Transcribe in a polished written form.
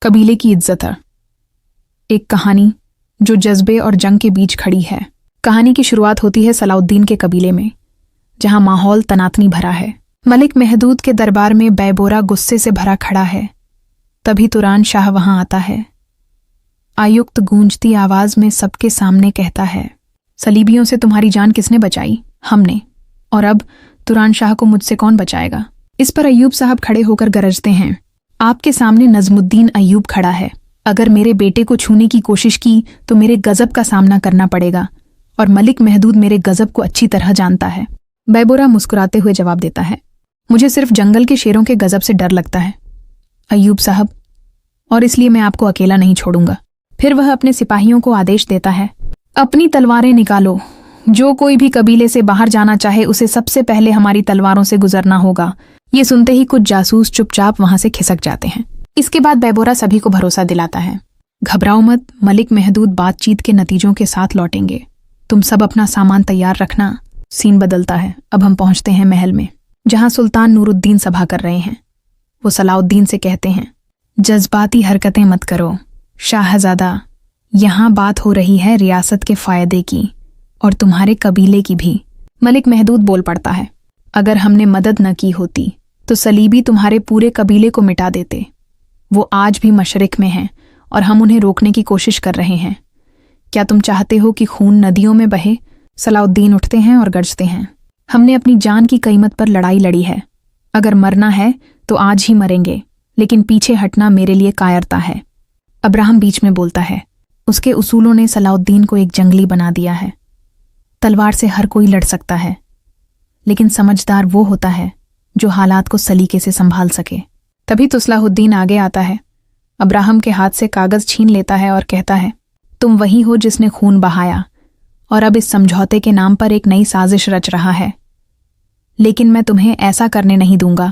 कबीले की इज्जत है। एक कहानी जो जज्बे और जंग के बीच खड़ी है। कहानी की शुरुआत होती है सलाउद्दीन के कबीले में, जहां माहौल तनातनी भरा है। मलिक महदूद के दरबार में बैबोरा गुस्से से भरा खड़ा है। तभी तुरान शाह वहां आता है। आयुक्त गूंजती आवाज में सबके सामने कहता है, सलीबियों से तुम्हारी जान किसने बचाई? हमने। और अब तुरान शाह को मुझसे कौन बचाएगा? इस पर अय्यूब साहब खड़े होकर गरजते हैं, आपके सामने नजमुद्दीन अय्यूब खड़ा है। अगर मेरे बेटे को छूने की कोशिश की तो मेरे गजब का सामना करना पड़ेगा, और मलिक महदूद मेरे गजब को अच्छी तरह जानता है। बैबोरा मुस्कुराते हुए जवाब देता है, मुझे सिर्फ जंगल के शेरों के गजब से डर लगता है अय्यूब साहब, और इसलिए मैं आपको अकेला नहीं छोड़ूंगा। फिर वह अपने सिपाहियों को आदेश देता है, अपनी तलवारें निकालो। जो कोई भी कबीले से बाहर जाना चाहे उसे सबसे पहले हमारी तलवारों से गुजरना होगा। ये सुनते ही कुछ जासूस चुपचाप वहां से खिसक जाते हैं। इसके बाद बैबोरा सभी को भरोसा दिलाता है, घबराओ मत, मलिक महदूद बातचीत के नतीजों के साथ लौटेंगे। तुम सब अपना सामान तैयार रखना। सीन बदलता है। अब हम पहुंचते हैं महल में, जहां सुल्तान नूरुद्दीन सभा कर रहे हैं। वो सलाउद्दीन से कहते हैं, जज्बाती हरकतें मत करो शाहजादा, यहां बात हो रही है रियासत के फायदे की और तुम्हारे कबीले की भी। मलिक महदूद बोल पड़ता है, अगर हमने मदद न की होती तो सलीबी तुम्हारे पूरे कबीले को मिटा देते। वो आज भी मशरिक में हैं और हम उन्हें रोकने की कोशिश कर रहे हैं। क्या तुम चाहते हो कि खून नदियों में बहे? सलाउद्दीन उठते हैं और गरजते हैं, हमने अपनी जान की कीमत पर लड़ाई लड़ी है। अगर मरना है तो आज ही मरेंगे, लेकिन पीछे हटना मेरे लिए कायरता है। अब्राहम बीच में बोलता है, उसके उसूलों ने सलाउद्दीन को एक जंगली बना दिया है। तलवार से हर कोई लड़ सकता है, लेकिन समझदार वो होता है जो हालात को सलीके से संभाल सके। तभी तुस्लाहुद्दीन आगे आता है, अब्राहम के हाथ से कागज छीन लेता है और कहता है, तुम वही हो जिसने खून बहाया और अब इस समझौते के नाम पर एक नई साजिश रच रहा है। लेकिन मैं तुम्हें ऐसा करने नहीं दूंगा।